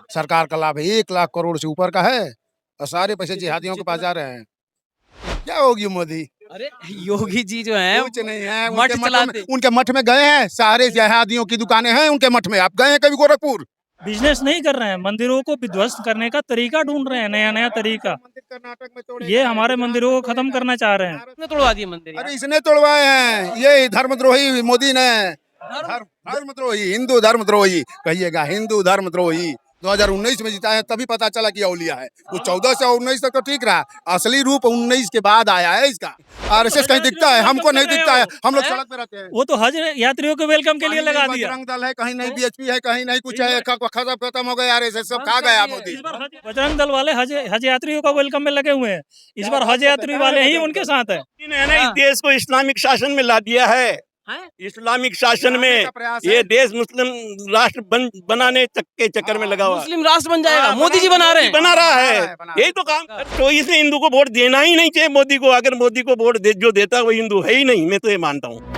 सरकार का लाभ है 1 लाख करोड़ से ऊपर का है और सारे पैसे जिहादियों के पास जा रहे हैं। क्या होगी मोदी? अरे योगी जी जो हैं कुछ नहीं है। मठ चलाते। उनके मठ में गए हैं, सारे जिहादियों की दुकानें हैं उनके मठ में। आप गए हैं कभी गोरखपुर? बिजनेस नहीं कर रहे हैं, मंदिरों को विध्वस्त करने का तरीका ढूंढ रहे हैं, नया नया तरीका। मंदिर कर्नाटक में तोड़ेगा, ये हमारे मंदिरों को खत्म तोड़ेगा। करना चाह रहे हैं। किसने तोड़वा दिए मंदिर यार? अरे इसने तोड़वाए हैं, ये धर्मद्रोही मोदी ने। धर्मद्रोही, हिंदू धर्मद्रोही कहिएगा, हिंदू धर्मद्रोही। 2019 में जिताया तभी पता चला कि औलिया है। वो 14 से 19 तक तो ठीक रहा, असली रूप 19 के बाद आया है इसका। आरएसएस कहीं दिखता है? हमको नहीं दिखता है, हम लोग सड़क पे रहते हैं। वो तो हज यात्रियों के वेलकम के लिए कहीं लगा नहीं दिया। बजरंग दल है, कहीं नहीं बीएचपी है, कहीं नहीं कुछ है। खत्म हो गया आरएसएस, सब खा गया मोदी। इस बार बजरंग दल वाले हज यात्रियों का वेलकम में लगे हुए हैं। इस बार हज यात्री वाले ही उनके साथ है। इन्होंने इस देश को इस्लामिक शासन में ला दिया है। इस्लामिक शासन में ये देश मुस्लिम राष्ट्र बनाने के चक्कर में लगा हुआ है। मुस्लिम राष्ट्र बन जाएगा, मोदी जी बना रहे हैं। बना रहा है, यही तो काम। तो इसलिए हिंदू को वोट देना ही नहीं चाहिए मोदी को। अगर मोदी को वोट जो देता है वो हिंदू है ही नहीं, मैं तो ये मानता हूँ।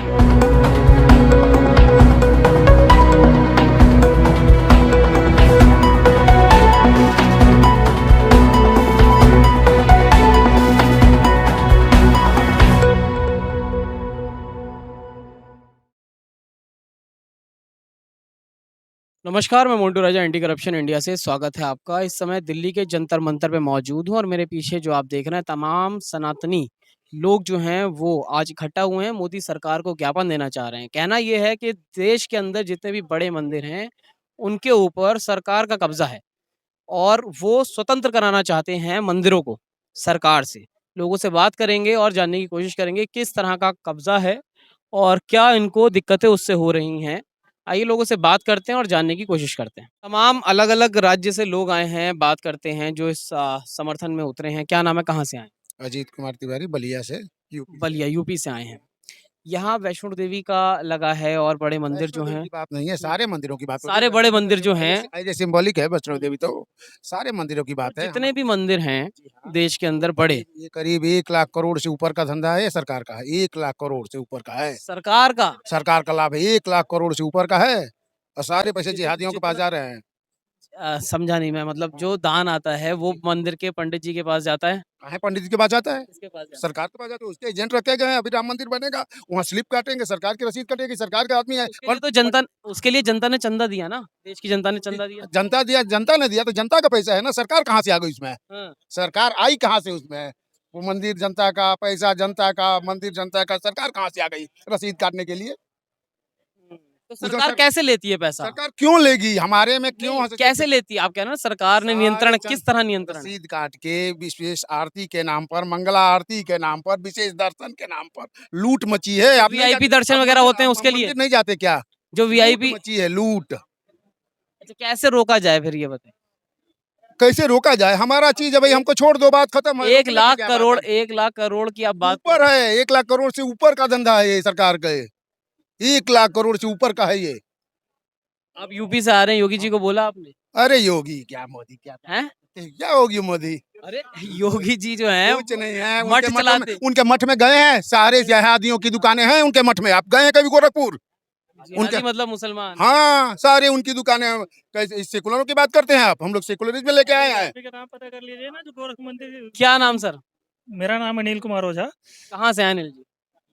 नमस्कार, मैं मोन्टू राजा एंटी करप्शन इंडिया से स्वागत है आपका। इस समय दिल्ली के जंतर मंतर पे मौजूद हूँ और मेरे पीछे जो आप देख रहे हैं तमाम सनातनी लोग जो हैं वो आज इकट्ठा हुए हैं, मोदी सरकार को ज्ञापन देना चाह रहे हैं। कहना ये है कि देश के अंदर जितने भी बड़े मंदिर हैं उनके ऊपर सरकार का कब्जा है और वो स्वतंत्र कराना चाहते हैं मंदिरों को सरकार से। लोगों से बात करेंगे और जानने की कोशिश करेंगे किस तरह का कब्जा है और क्या इनको दिक्कतें उससे हो रही हैं। आइए लोगों से बात करते हैं और जानने की कोशिश करते हैं। तमाम अलग-अलग राज्य से लोग आए हैं, बात करते हैं जो इस समर्थन में उतरे हैं। क्या नाम है, कहाँ से आए हैं? अजीत कुमार तिवारी, बलिया से, यूपी से। बलिया, यूपी से आए हैं। यहाँ वैष्णो देवी का लगा है और बड़े मंदिर जो वैष्णो देवी हैं, की बात नहीं है, सारे मंदिरों की बात होती सारे है। बड़े मंदिर जो हैं, एज ए सिंबॉलिक है वैष्णो देवी, तो सारे मंदिरों की बात है। जितने भी मंदिर हैं देश के अंदर बड़े, ये करीब 1 लाख करोड़ से ऊपर का धंधा है, ये सरकार का है। 1 लाख करोड़ से ऊपर का है, सरकार का सरकार का लाभ है 1 लाख करोड़ से ऊपर का है और सारे पैसे जिहादियों के पास जा रहे हैं। समझा नहीं मैं, मतलब जो दान आता है वो मंदिर के पंडित जी के पास जाता है? कहाँ पंडित जी के पास जाता है? किसके पास जाता है? सरकार के पास जाता है, उसके एजेंट रखे गए हैं। अभी राम मंदिर बनेगा, वहाँ स्लिप काटेंगे, सरकार की रसीद कटेगी, सरकार के आदमी है। उसके लिए जनता ने चंदा दिया ना, देश की जनता ने चंदा दिया। जनता दिया, जनता ने दिया तो जनता का पैसा है ना, सरकार कहाँ से आ गई उसमें? हाँ। सरकार आई कहाँ से उसमें? वो मंदिर जनता का, पैसा जनता का, मंदिर जनता का, सरकार कहाँ से आ गई रसीद काटने के लिए? तो सरकार कैसे लेती है पैसा? सरकार क्यों लेगी? हमारे में क्यों? कैसे लेती है? आप कह रहे हैं ना सरकार ने नियंत्रण, किस तरह नियंत्रण है? रसीद काट के विशेष आरती के नाम पर, मंगला आरती के नाम पर, विशेष दर्शन के नाम पर लूट मची है। आप नहीं वीआईपी जाते? दर्शन वगैरह होते हैं उसके लिए? मंदिर नहीं जाते क्या? जो वीआईपी मची है लूट। अच्छा, कैसे रोका जाए फिर ये बताइए? कैसे रोका जाए? हमारा चीज है भाई, हमको छोड़ दो, बात खत्म है। 1 लाख करोड़ की आप बात ऊपर है, 1 लाख करोड़ से ऊपर का धंधा है ये सरकार का। 1 लाख करोड़ से ऊपर का है ये। आप यूपी से आ रहे हैं, योगी जी को बोला आपने? अरे योगी क्या, मोदी क्या हैं? क्या होगी मोदी? अरे योगी जी जो हैं कुछ नहीं है। मठ चलाते। उनके मठ में गए हैं, सारे जिहादियों की दुकानें हैं उनके मठ में। आप गए हैं कभी गोरखपुर? जिहादी मतलब मुसलमान? हाँ, सारे उनकी दुकानें। कैसे सेकुलरों की बात करते हैं आप? हम लोग सेकुलरिज्म में लेके आए हैं। नाम पता कर लीजिए ना, जो गोरख मंदिर। क्या नाम सर? मेरा नाम अनिल कुमार ओझा। कहाँ से आए अनिल जी?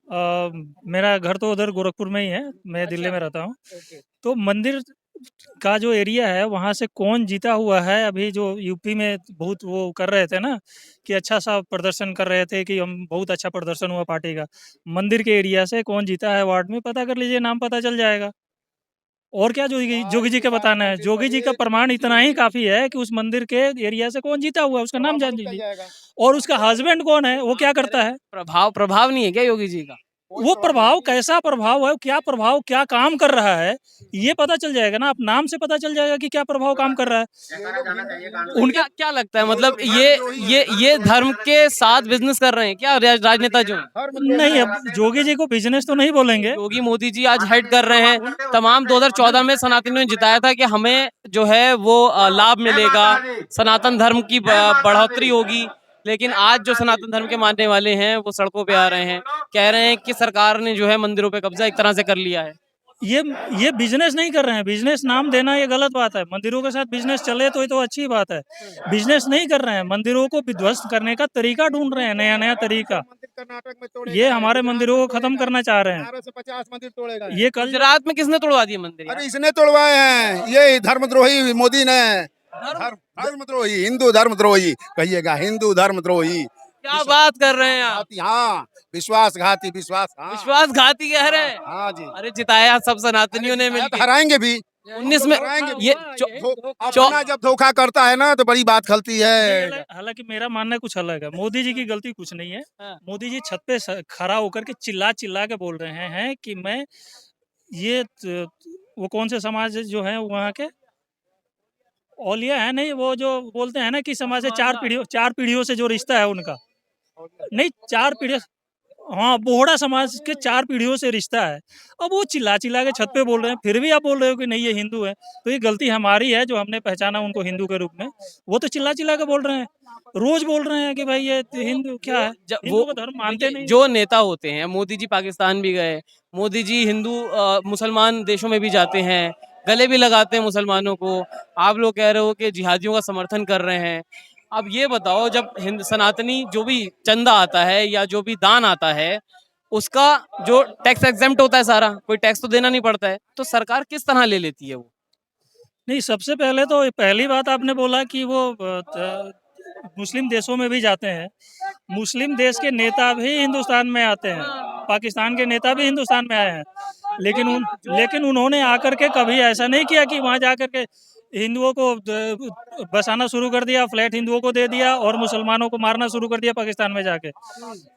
मेरा घर तो उधर गोरखपुर में ही है, मैं दिल्ली में रहता हूँ। ओके। तो मंदिर का जो एरिया है वहाँ से कौन जीता हुआ है, अभी जो यूपी में बहुत वो कर रहे थे ना कि अच्छा सा प्रदर्शन कर रहे थे कि हम बहुत अच्छा प्रदर्शन हुआ पार्टी का। मंदिर के एरिया से कौन जीता है वार्ड में पता कर लीजिए, नाम पता चल जाएगा। और क्या जोगी जी का बताना है? जोगी जी का प्रमाण इतना ही काफी है कि उस मंदिर के एरिया से कौन जीता हुआ है उसका नाम जान लीजिए। और उसका हस्बैंड कौन है, वो क्या करता है। प्रभाव नहीं है क्या योगी जी का? वो प्रभाव कैसा प्रभाव है, क्या प्रभाव, क्या काम कर रहा है, ये पता चल जाएगा ना। आप नाम से पता चल जाएगा कि क्या प्रभाव काम कर रहा है। उनका क्या लगता है, मतलब ये धर्म के साथ बिजनेस कर रहे हैं क्या राजनेता जो हैं? नहीं, अब जोगी जी को बिजनेस तो नहीं बोलेंगे। योगी मोदी जी आज हेड कर रहे हैं। तमाम 2014 में सनातनियों ने जिताया था कि हमें जो है वो लाभ मिलेगा, सनातन धर्म की बढ़ोतरी होगी। लेकिन आज जो सनातन धर्म के मानने वाले हैं वो सड़कों पे आ रहे हैं, कह रहे हैं कि सरकार ने जो है मंदिरों पे कब्जा एक तरह से कर लिया है। ये बिजनेस नहीं कर रहे हैं। बिजनेस नाम देना ये गलत बात है। मंदिरों के साथ बिजनेस चले तो ये तो अच्छी बात है। बिजनेस नहीं कर रहे हैं, मंदिरों को विध्वस्त करने का तरीका ढूंढ रहे हैं, नया नया तरीका। कर्नाटक में तोड़े ये हमारे मंदिरों को खत्म करना चाह रहे हैं। 18 से 50 मंदिर तोड़े गए। ये कल गुजरात में किसने तोड़वा दिए मंदिर यार? अरे इसने तोड़वाए हैं, ये धर्मद्रोही मोदी ने। धर्मद्रोही, हिंदू धर्मद्रोही कहिएगा, हिंदू धर्मद्रोही। क्या बात कर रहे हैं आप? घाती, हाँ, विश्वासघाती, हाँ। विश्वासघाती कह रहे हैं? हाँ जी, अरे जिताया सब सनातनियों ने मिलकर। हराएंगे भी। 19 में ये अपना जब धोखा करता है ना तो बड़ी बात खलती है। हालांकि मेरा मानना कुछ अलग है। मोदी जी की गलती कुछ नहीं है। हाँ। मोदी जी छत पे खड़ा होकर के चिल्ला चिल्ला के बोल रहे हैं कि मैं ये वो कौन से समाज जो है वहाँ के औलिया है नहीं, वो जो बोलते हैं ना कि समाज से चार पीढ़ियों से जो रिश्ता है उनका, नहीं 4 पीढ़ी, हाँ, बोहड़ा समाज के 4 पीढ़ियों से रिश्ता है। अब वो चिल्ला चिल्ला के छत पे बोल रहे हैं, फिर भी आप बोल रहे हो कि नहीं ये हिंदू है। तो ये गलती हमारी है जो हमने पहचाना उनको हिंदू के रूप में। वो तो चिल्ला चिल्ला के बोल रहे हैं, रोज बोल रहे हैं कि भाई ये हिंदू क्या है, वो वो धर्म मानते नहीं। जो नेता होते हैं, मोदी जी पाकिस्तान भी गए, मोदी जी हिंदू मुसलमान देशों में भी जाते हैं, गले भी लगाते हैं मुसलमानों को। आप लोग कह रहे हो कि जिहादियों का समर्थन कर रहे हैं। अब ये बताओ, जब हिंद सनातनी जो भी चंदा आता है या जो भी दान आता है, उसका जो टैक्स एग्जेम्प्ट होता है सारा, कोई टैक्स तो देना नहीं पड़ता है, तो सरकार किस तरह ले लेती है वो? नहीं, सबसे पहले तो पहली बात आपने बोला कि वो मुस्लिम देशों में भी जाते हैं। मुस्लिम देश के नेता भी हिंदुस्तान में आते हैं, पाकिस्तान के नेता भी हिंदुस्तान में आए हैं, लेकिन उन्होंने आकर के कभी ऐसा नहीं किया कि वहाँ जाकर के हिंदुओं को बसाना शुरू कर दिया, फ्लैट हिंदुओं को दे दिया और मुसलमानों को मारना शुरू कर दिया पाकिस्तान में जाके।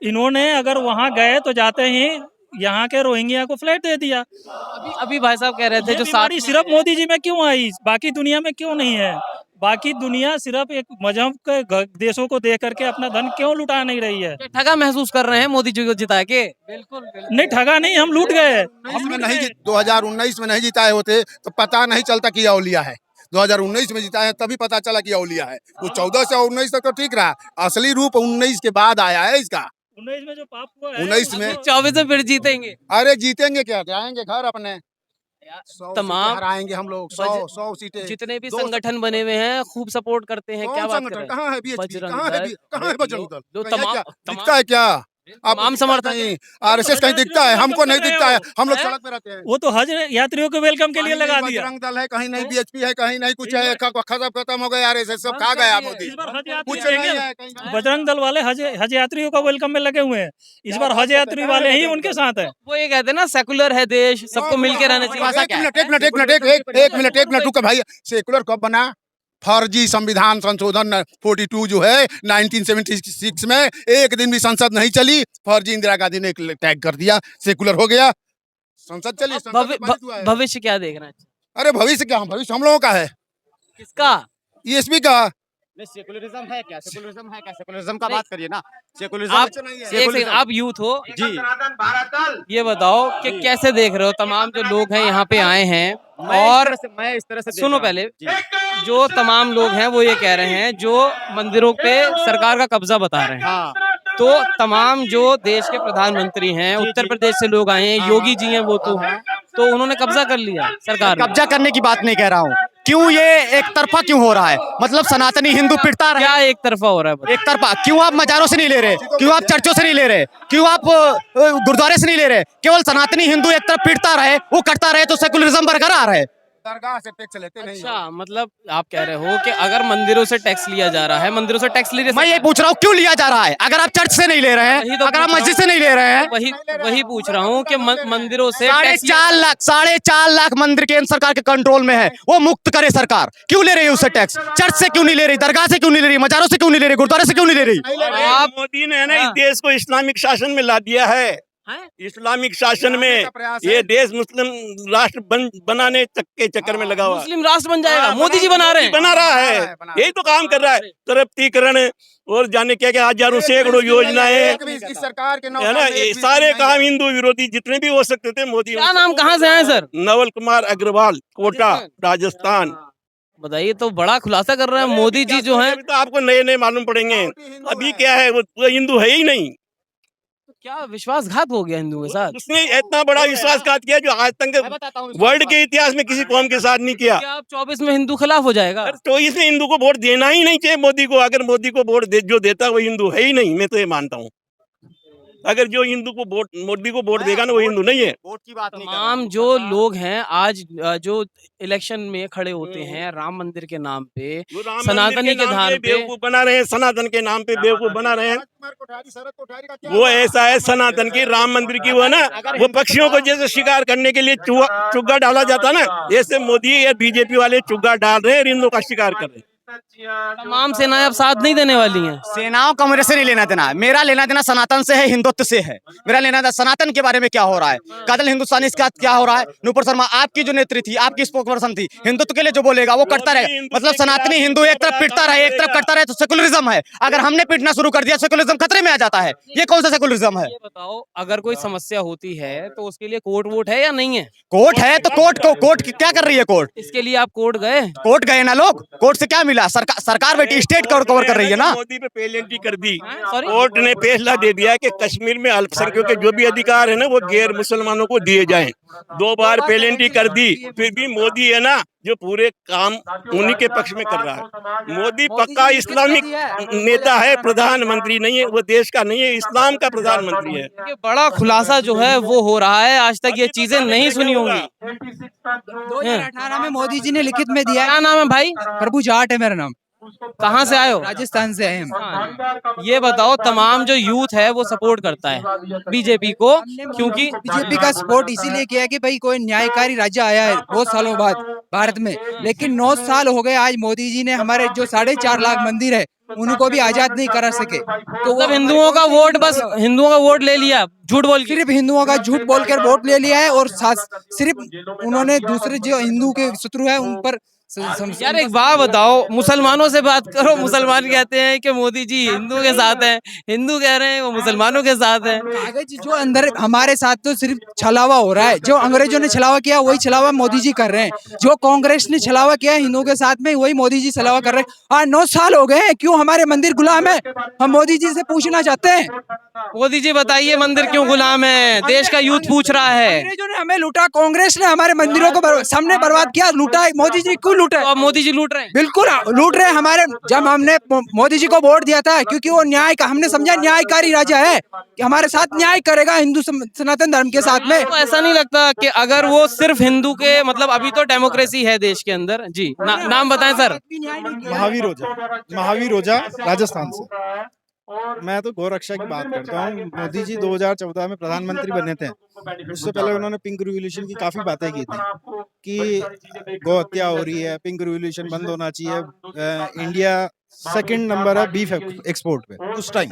इन्होंने अगर वहाँ गए तो जाते ही यहाँ के रोहिंग्या को फ्लैट दे दिया। अभी भाई साहब कह रहे थे ये जो बीमारी सिर्फ मोदी जी में क्यों आई, बाकी दुनिया में क्यों नहीं है? बाकी दुनिया सिर्फ एक मजहब के देशों को देख करके अपना धन क्यों लुटा नहीं रही है? ठगा महसूस कर रहे हैं मोदी जी को जिता के? बिल्कुल नहीं, ठगा नहीं, हम लूट गए। 2019 में नहीं जिताए होते तो पता नहीं चलता कि औलिया है। 2019 में जिताए तभी पता चला कि औलिया है। वो 14 से 19 तक तो ठीक रहा, असली रूप 19 के बाद आया है इसका। 19 में जो पाप हुआ है, 19 में 24 में फिर जीतेंगे। अरे जीतेंगे क्या, जाएंगे घर अपने। 100 तमाम सीटें हराएंगे हम लोग, 100 सीटें। जितने भी 200 संगठन बने हुए हैं खूब सपोर्ट करते हैं। क्या कौन बात कर संगठन, रहे हैं? कहाँ है बीएचपी, बजरंग कहाँ है दल, कहाँ है बजरंग दल? जो कहीं है तमाम- क्या? तमाम- दिखता है क्या? तमाम समर्थक नहीं, आरएसएस कहीं दिखता है, हमको नहीं दिखता है। हम लोग सड़क पे रहते हैं। वो तो हज यात्रियों के वेलकम के लिए कहीं लगा नहीं दिया। बजरंग दल है, कहीं नहीं बीएचपी है, कहीं नहीं कुछ है। खत्म हो गया आरएसएस, सब खा गया मोदी। इस बार हज कुछ यात्री नहीं आएंगे। है कहीं। बजरंग दल वाले हज यात्रियों का वेलकम में लगे हुए हैं। इस बार हज यात्री वाले ही उनके साथ है। वो ये कहते हैं ना, सेकुलर है देश, सबको मिलके रहना चाहिए। ऐसा क्या है? एक मिनट रुका भाई। सेकुलर कब बना? फर्जी संविधान संशोधन 42 जो है 1976 में, एक दिन भी संसद नहीं चली। फर्जी इंदिरा गांधी ने टैग कर दिया, सेकुलर हो गया। संसद चली, संसद में पारित हुआ है। भविष्य क्या देखना है? अरे भविष्य क्या, भविष्य हम लोगों का है, किसका? ईएसपी का। सेकुलरिज्म है क्या? सेकुलरिज्म का बात करिए ना। आप सेकुलरिज्म एक आप यूथ हो, जी, ये बताओ कि कैसे देख रहे हो तमाम जो लोग हैं यहाँ पे आए हैं? और मैं इस तरह से देख सुनो रहा हूँ। पहले, जी। जो तमाम लोग हैं वो ये कह रहे हैं, जो मंदिरों पे सरकार का कब्जा बता रहे हैं, हाँ, तो तमाम जो देश के प्रधानमंत्री हैं, उत्तर प्रदेश से लोग आए हैं, योगी जी हैं, वो तो उन्होंने कब्जा कर लिया सरकार ने। कब्जा करने की बात नहीं कह रहा हूँ। क्यों ये एक तरफा क्यों हो रहा है? मतलब सनातनी हिंदू पिटता रहे, क्या एक तरफा हो रहा है बताओ? एक तरफा क्यों? आप मजारों से नहीं ले रहे, क्यों आप चर्चों से नहीं ले रहे, क्यों आप गुरुद्वारे से नहीं ले रहे? केवल सनातनी हिंदू एक तरफ पिटता रहे, वो कटता रहे तो सेकुलरिज्म बरकरार है। दरगाह से टैक्स लेते नहीं। अच्छा, मतलब आप कह रहे हो कि अगर मंदिरों से टैक्स लिया जा रहा है, मंदिरों से टैक्स ले मैं ये पूछ रहा हूँ क्यों लिया जा रहा है? अगर आप चर्च से नहीं ले रहे वही हैं, तो अगर आप पूछ मस्जिद से नहीं ले रहे हैं, वही पूछ रहा हूँ कि मंदिरों से टैक्स 4.5 लाख मंदिर केंद्र सरकार के कंट्रोल में है, वो मुक्त करे सरकार। क्यों ले रही है उससे टैक्स? चर्च से क्यों नहीं ले रही, दरगाह से क्यों नहीं ले रही, मजारों से क्यों नहीं ले रही, गुरुद्वारे से क्यों नहीं ले रही? आप मोदी ने ना इस हाँ। देश को इस्लामिक शासन में ला दिया है। इस्लामिक शासन में ये देश मुस्लिम राष्ट्र बनाने के चक्कर में लगा हुआ है। मुस्लिम राष्ट्र बन जाएगा, मोदी जी बना रहे हैं। बना रहा है, यही तो काम कर रहा है। तरफ्तीकरण और जाने क्या क्या हजारों सैकड़ों योजनाएं इस सरकार के है ना, ये सारे काम हिंदू विरोधी जितने भी हो सकते थे मोदी। क्या नाम कहाँ से आए सर? नवल कुमार अग्रवाल, कोटा, राजस्थान। बताइए, तो बड़ा खुलासा कर रहे हैं मोदी जी जो हैं। अभी तो आपको नए नए मालूम पड़ेंगे। अभी क्या है, वो हिंदू है ही नहीं। क्या विश्वासघात हो गया हिंदुओं के साथ? उसने इतना बड़ा विश्वासघात किया जो आज मैं तक बताता हूँ वर्ल्ड के इतिहास में किसी कौम के साथ नहीं किया। क्या अब 24 में हिंदू खिलाफ हो जाएगा? तो इसमें हिंदू को वोट देना ही नहीं चाहिए मोदी को। अगर मोदी को वोट जो देता है वो हिंदू है ही नहीं, मैं तो ये मानता हूँ। अगर जो हिंदू को वोट मोदी को वोट देगा ना वो हिंदू नहीं है। वोट की बात नहीं कर रहा तमाम हूँ। जो लोग हैं आज जो इलेक्शन में खड़े होते हैं राम मंदिर के नाम पे, वो राम सनातनी मंदिर के नाम पे, बेवकूफ बना रहे हैं, सनातन के नाम पे बेवकूफ बना रहे हैं। वो ऐसा है सनातन की राम मंदिर की वो है ना, वो पक्षियों को जैसे शिकार करने के लिए चुग्गा डाला जाता ना, ऐसे मोदी या बीजेपी वाले चुग्गा डाल रहे हैं और हिंदुओं का शिकार कर रहे हैं। तमाम सेनाएं अब साथ नहीं देने वाली हैं। सेनाओं का मेरे से नहीं लेना देना, मेरा लेना देना सनातन से है, हिंदुत्व से है। मेरा लेना देना सनातन के बारे में क्या हो रहा है, काजल हिंदुस्तानी इसके साथ क्या हो रहा है। नुपुर शर्मा आपकी जो नेत्री थी, आपकी स्पोक पर्सन थी, हिंदुत्व के लिए जो बोलेगा वो करता रहे। मतलब सनातनी हिंदू एक तरफ पिटता रहे, एक तरफ करता रहे, तो सेकुलरिज्म है। अगर हमने पिटना शुरू कर दिया सेकुलरिज्म खतरे में आ जाता है। ये कौन सा सेकुलरिज्म है? ये बताओ, अगर कोई समस्या होती है तो उसके लिए कोर्ट वोट है या नहीं है? कोर्ट है तो कोर्ट क्या कर रही है? कोर्ट इसके लिए आप कोर्ट गए? कोर्ट गए ना लोग, कोर्ट से क्या मिला? सरकार बेटी स्टेट कवर कर रही है ना। मोदी पे पेनल्टी कर दी। सॉरी? कोर्ट ने फैसला दे दिया कि कश्मीर में अल्पसंख्यकों के जो भी अधिकार है ना वो गैर मुसलमानों को दिए जाएं। 2 बार पेनल्टी कर दी, फिर भी मोदी है ना जो पूरे काम उन्हीं के पक्ष में कर रहा है। मोदी पक्का इस्लामिक नेता है, प्रधानमंत्री नहीं है। वो देश का नहीं है, इस्लाम का प्रधानमंत्री है। ये बड़ा खुलासा जो है वो हो रहा है, आज तक ये चीजें नहीं सुनी होंगी। 2018 में मोदी जी ने लिखित में दिया। क्या नाम है भाई? प्रभु जाट है मेरा नाम, कहाँ से आए हो? राजस्थान से आए हम। हाँ, ये बताओ, तमाम जो यूथ है वो सपोर्ट करता है बीजेपी को, क्योंकि बीजेपी का सपोर्ट इसीलिए किया कि भाई कोई न्यायकारी राज्य आया है बहुत सालों बाद भारत में, लेकिन 9 साल हो गए आज मोदी जी ने हमारे जो 4.5 लाख मंदिर है उनको भी आजाद नहीं करा सके। तो मतलब हिंदुओं का वोट, बस हिंदुओं का वोट ले लिया झूठ बोल के। सिर्फ हिंदुओं का झूठ बोलकर वोट ले लिया है, और सिर्फ उन्होंने दूसरे जो हिंदू के शत्रु है उन पर यार एक बात बताओ, मुसलमानों से बात करो। मुसलमान कहते हैं कि मोदी जी हिंदू के साथ हैं, हिंदू कह रहे हैं वो मुसलमानों के साथ हैं। कागज जो अंदर हमारे साथ तो सिर्फ छलावा हो रहा है। जो अंग्रेजों ने छलावा किया वही छलावा मोदी जी कर रहे हैं। जो कांग्रेस ने छलावा किया हिंदुओं के साथ में वही मोदी जी छलावा कर रहे हैं। आज 9 साल हो गए हैं, क्यों हमारे मंदिर गुलाम है? हम मोदी जी से पूछना चाहते हैं, मोदी जी बताइए मंदिर क्यों गुलाम है? देश का यूथ पूछ रहा है। अंग्रेजों ने हमें लूटा, कांग्रेस ने हमारे मंदिरों को सामने बर्बाद किया, लूटा। मोदी जी क्यों लूटे? तो अब मोदी जी लूट रहे हैं। बिल्कुल लूट रहे हैं हमारे। जब हमने मोदी जी को वोट दिया था क्योंकि वो न्याय का, हमने समझा न्यायकारी राज्य है कि हमारे साथ न्याय करेगा हिंदू सनातन धर्म के साथ में। तो ऐसा नहीं लगता कि अगर वो सिर्फ हिंदू के, मतलब अभी तो डेमोक्रेसी है देश के अंदर जी। नाम बताएं सर। महावीर ओझा राजस्थान से। मैं तो गौरक्षा की बात करता हूँ। मोदी जी 2014 में प्रधानमंत्री बने थे, उससे पहले उन्होंने पिंक रिवॉल्यूशन की काफी बातें की थी कि गौ हत्या हो रही है, पिंक रिवॉल्यूशन बंद होना चाहिए। इंडिया 2nd नंबर है बीफ एक्सपोर्ट पे उस टाइम।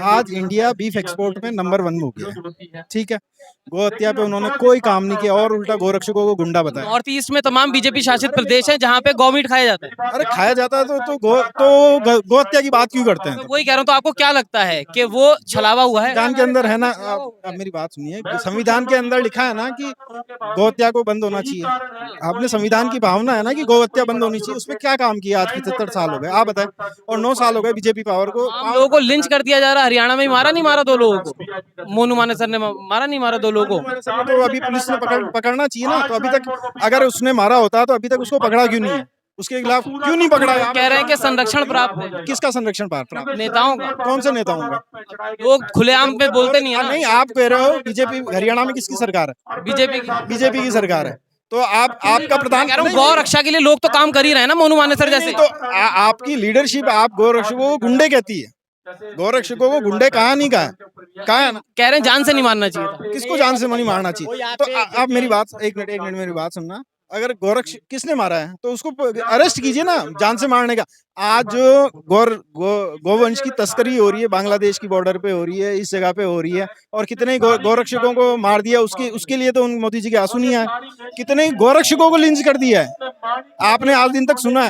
आज इंडिया बीफ एक्सपोर्ट में नंबर 1 हो गया है, ठीक है। गौ हत्या पे उन्होंने कोई काम नहीं किया और उल्टा गोरक्षकों को गुंडा बताया। नॉर्थ ईस्ट में तमाम बीजेपी शासित प्रदेश है जहाँ पे गौ मीट खाया जाता है। अरे खाया जाता है तो गौ हत्या की बात क्यों करते हैं? तो वही कह रहा हूँ, तो आपको क्या लगता है कि वो छलावा हुआ है? संविधान के अंदर है ना, आप मेरी बात सुनिए, संविधान के अंदर लिखा है ना कि गौ हत्या को बंद होना चाहिए। आपने संविधान की भावना है ना कि गौ हत्या बंद होनी चाहिए, उसमें क्या काम किया? आज 75 साल हो गए, आप बताएं। और 9 साल हो गए बीजेपी पावर को। आम लोगों को लिंच कर दिया जा रहा है। हरियाणा में मारा नहीं मारा 2 लोगों को? मोनू माने सर ने मारा नहीं मारा 2 लोगों को? तो अभी पुलिस ने पकड़ना चाहिए ना। तो अभी तक अगर उसने मारा होता तो अभी तक उसको पकड़ा क्यों नहीं है? उसके खिलाफ क्यों नहीं पकड़ा? कह रहे हैं कि संरक्षण प्राप्त है। किसका संरक्षण प्राप्त? नेताओं का। कौन से नेताओं का? लोग खुलेआम पे बोलते नहीं है ना। नहीं, आप कह रहे हो बीजेपी हरियाणा में किसकी सरकार है? बीजेपी की सरकार है। तो आपका प्रधान कह रहा हूँ गौ रक्षा के लिए लोग तो काम कर ही रहे हैं ना, मोनू माने सर जैसे। तो आपकी लीडरशिप, आप गौरक्षकों को गुंडे कहती है। गौरक्षकों को गुंडे कहा नहीं कहा, कह रहे हैं जान से नहीं मारना चाहिए था। किसको जान से नहीं मारना चाहिए? तो आप मेरी बात एक मिनट मेरी बात सुनना। अगर गोरक्ष किसने मारा है तो उसको अरेस्ट कीजिए ना, जान से मारने का। आज जो गोवंश की तस्करी हो रही है, बांग्लादेश की बॉर्डर पे हो रही है, इस जगह पे हो रही है, और कितने गौरक्षकों को मार दिया, उसके लिए तो उन मोदी जी के आंसू नहीं आए। कितने गौरक्षकों को लिंच कर दिया है, आपने आज दिन तक सुना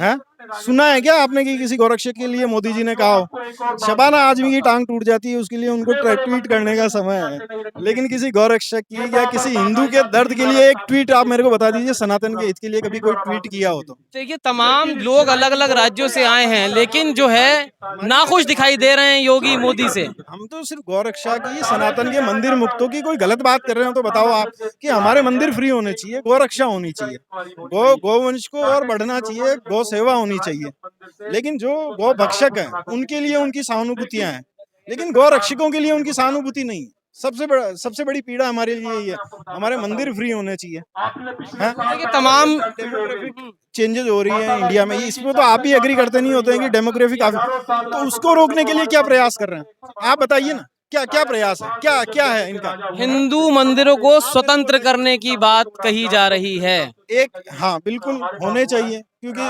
है? सुना है क्या आपने कि किसी गौरक्षक के लिए मोदी जी ने कहा हो शबाना आजमी की टांग टूट जाती है उसके लिए उनको ट्वीट करने का समय है, लेकिन किसी गौरक्षक की या किसी हिंदू के दर्द के लिए एक ट्वीट आप मेरे को बता दीजिए, सनातन के हित के लिए कभी कोई ट्वीट किया हो तो। देखिए, तमाम लोग अलग अलग राज्यों से आए हैं, लेकिन जो है नाखुश दिखाई दे रहे हैं योगी मोदी से। हम तो सिर्फ गौरक्षा की, सनातन के मंदिर मुक्तों की कोई गलत बात कर रहे हो तो बताओ आप कि हमारे मंदिर फ्री होने चाहिए, गौरक्षा होनी चाहिए, गोवंश को और बढ़ना चाहिए, गौ सेवा होनी चाहिए। लेकिन जो गौ भक्षक हैं उनके लिए उनकी सहानुभूतियां हैं, लेकिन गौ रक्षकों के लिए उनकी सहानुभूति नहीं है। सबसे बड़ी पीड़ा हमारे लिए ये है, हमारे मंदिर फ्री होने चाहिए। हैं? देखिए तमाम डेमोग्राफिक चेंजेस हो रही है इंडिया में, इसमें तो आप भी एग्री करते नहीं होते हैं कि डेमोग्राफिक तो उसको रोकने के लिए क्या प्रयास कर रहे हैं, आप बताइए ना, क्या क्या प्रयास है, क्या क्या है इनका? हिंदू मंदिरों को स्वतंत्र करने की बात कही जा रही है। एक हाँ बिल्कुल होने चाहिए, क्योंकि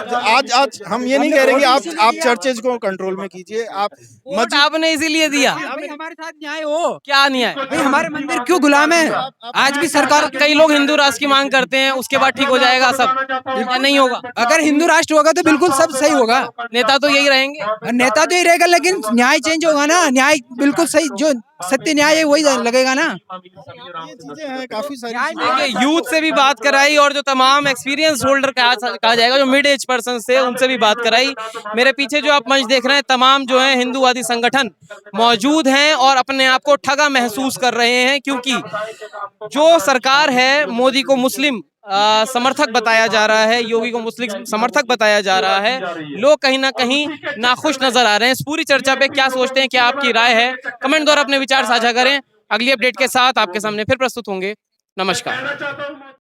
आज हम ये नहीं कह रहे कि आप चर्चेज को कंट्रोल में कीजिए, आप वोट आपने इसीलिए दिया, भाई हमारे साथ न्याय हो, क्या न्याय? भाई हमारे मंदिर क्यों गुलाम है? आज भी सरकार, कई लोग हिंदू राष्ट्र की मांग करते हैं, उसके बाद ठीक हो जाएगा सब, या नहीं होगा? अगर हिंदू राष्ट्र होगा तो बिल्कुल सब सही होगा, नेता तो यही रहेंगे। नेता तो ही रहेगा, लेकिन न्याय चेंज होगा ना, न्याय बिल्कुल सही, जो सत्य न्याय है वही लगेगा ना। ये चीजें हैं काफी सारी देखिए यूथ से भी बात कराई और जो तमाम एक्सपीरियंस होल्डर कहा जाएगा, जो मिड एज पर्सन थे, उनसे भी बात कराई। मेरे पीछे जो आप मंच देख रहे हैं, तमाम जो है हिंदूवादी संगठन मौजूद हैं और अपने आप को ठगा महसूस कर रहे हैं, क्योंकि जो सरकार है मोदी को मुस्लिम समर्थक बताया जा रहा है, योगी को मुस्लिम समर्थक बताया जा रहा है। लोग कहीं ना कहीं नाखुश नजर आ रहे हैं। इस पूरी चर्चा पे क्या सोचते हैं, क्या आपकी राय है, कमेंट द्वारा अपने विचार साझा करें। अगली अपडेट के साथ आपके सामने फिर प्रस्तुत होंगे। नमस्कार।